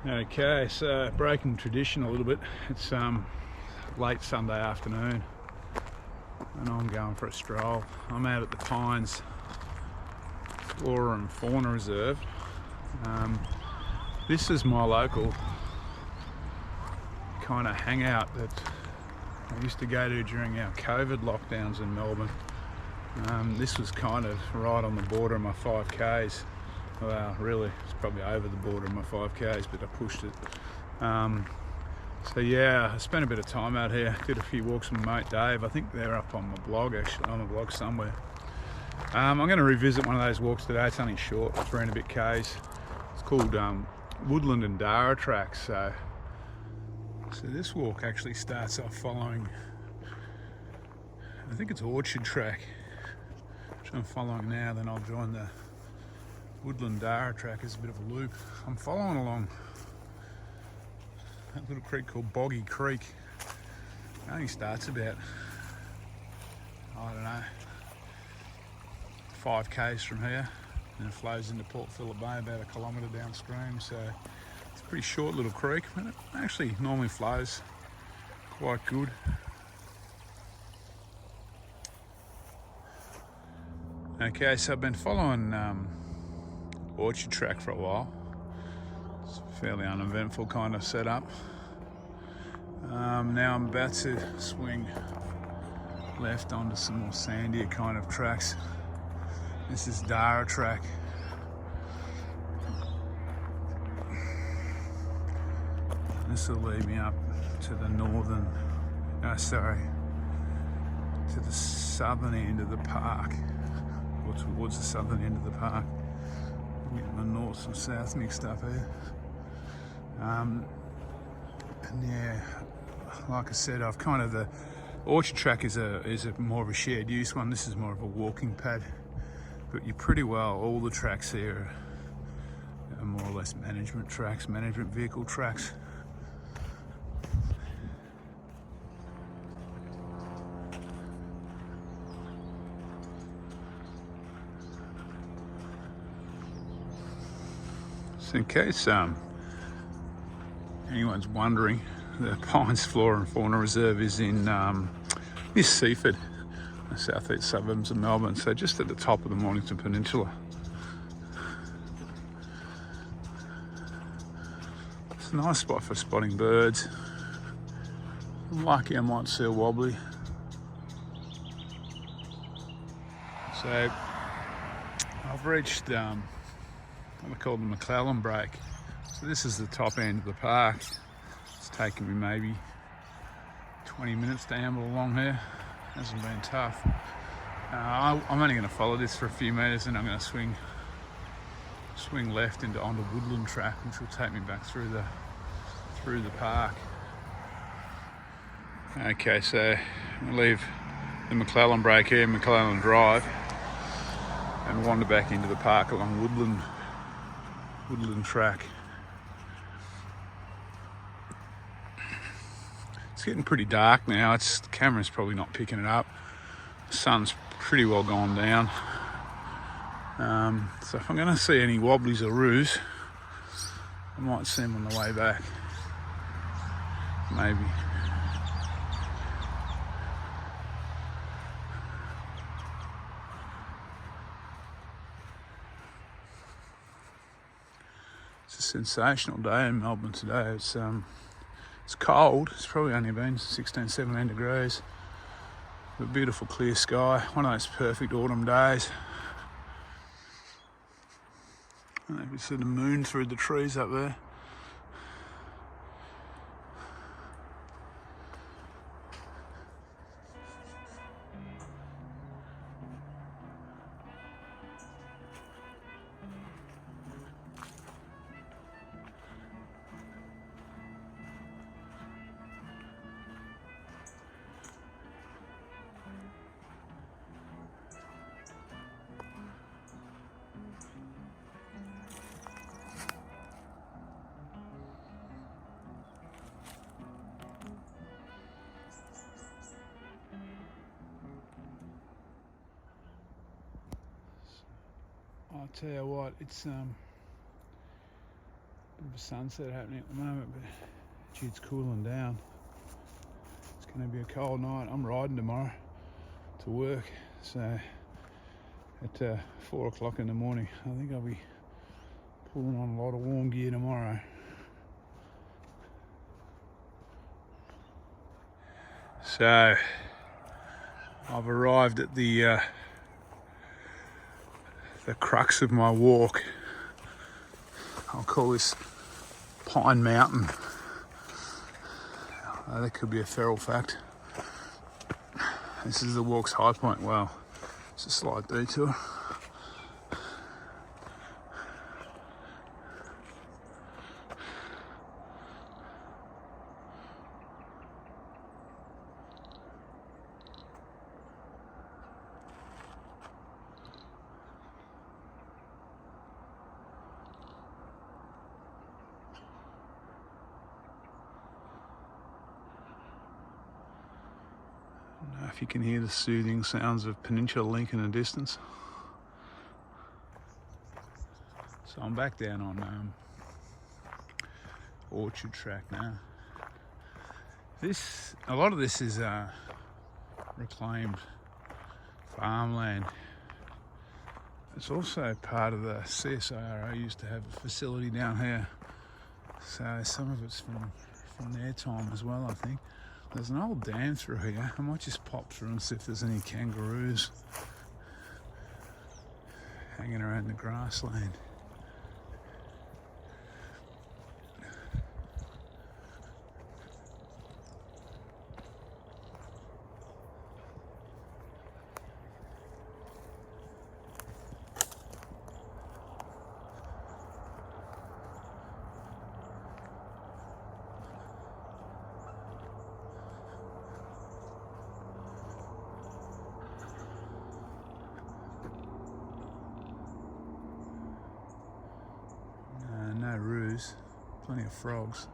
Okay, so breaking tradition a little bit. It's late Sunday afternoon and I'm going for a stroll. I'm out at the Pines Flora and Fauna Reserve. This is my local kind of hangout that I used to go to during our COVID lockdowns in Melbourne. This was kind of right on the border of my 5Ks. Well, really, it's probably over the border of my 5Ks, but I pushed it. So yeah, I spent a bit of time out here, did a few walks with my mate Dave. I think they're up on my blog, actually, on my blog somewhere. I'm going to revisit one of those walks today. It's only short, 3 and a bit Ks. It's called Woodlands and Dara tracks. So this walk actually starts off following, I think it's Orchard track, which I'm following now. Then I'll join the Woodland Dara track as a bit of a loop. I'm following along that little creek called Boggy Creek. It only starts about, I don't know, 5Ks from here, and it flows into Port Phillip Bay about 1 kilometre downstream. So it's a pretty short little creek, but it actually normally flows quite good. Okay, so I've been following Orchard track for a while. It's a fairly uneventful kind of setup. Now I'm about to swing left onto some more sandier kind of tracks. This is Dara track. This will lead me up to the to the southern end of the park, or towards the southern end of the park. I'm getting my north and south mixed up here. And yeah, like I said, I've kind of, the Orchard track is a more of a shared use one. This is more of a walking pad, but you're pretty well, all the tracks here are more or less management tracks, management vehicle tracks. So in case anyone's wondering, the Pines Flora and Fauna Reserve is in near Seaford, the southeast suburbs of Melbourne, so just at the top of the Mornington Peninsula. It's a nice spot for spotting birds. I'm lucky I might see a wobbly. So I've reached what I call the McClellan break. So this is the top end of the park. It's taken me maybe 20 minutes to amble along here. Hasn't been tough. I'm only going to follow this for a few metres, and I'm going to swing left onto Woodland track, which will take me back through the park. Okay, so we'll leave the McClellan break here, McClellan Drive, and wander back into the park along Woodland track. It's getting pretty dark now. The camera's probably not picking it up. The sun's pretty well gone down. So if I'm going to see any wobblies or roos, I might see them on the way back. Maybe. It's a sensational day in Melbourne today. It's cold. It's probably only been 16, 17 degrees. A beautiful clear sky. One of those perfect autumn days. I don't know if you see the moon through the trees up there. I'll tell you what, it's of a sunset happening at the moment, but gee, it's cooling down. It's going to be a cold night. I'm riding tomorrow to work, so at 4 o'clock in the morning I think I'll be pulling on a lot of warm gear tomorrow. So I've arrived at the crux of my walk. I'll call this Pine Mountain. That could be a feral fact. This is the walk's high point. Wow, it's a slight detour. I don't know if you can hear the soothing sounds of Peninsula Link in the distance. So I'm back down on Orchard Track now. A lot of this is reclaimed farmland. It's also part of the CSIRO used to have a facility down here. So some of it's from their time as well, I think. There's an old dam through here. I might just pop through and see if there's any kangaroos hanging around the grassland. No roos, plenty of frogs.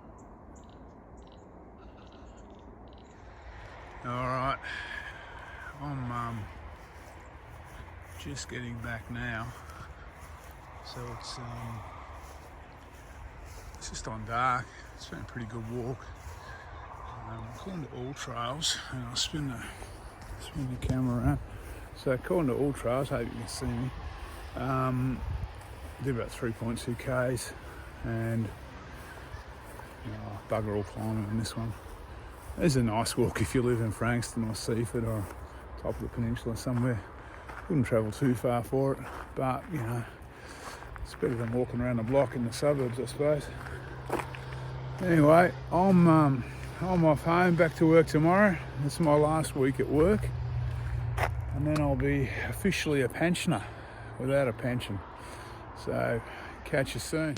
Alright, I'm just getting back now, so it's just on dark. It's been a pretty good walk. According to AllTrails, and I'll spin the camera around. So according to AllTrails, hope you can see me. Did about 3.2 k's, and bugger all climbing in this one. It's a nice walk if you live in Frankston or Seaford or top of the peninsula somewhere. Wouldn't travel too far for it, but it's better than walking around the block in the suburbs, I suppose. Anyway, I'm off home, back to work tomorrow. It's my last week at work, and then I'll be officially a pensioner without a pension. So catch you soon.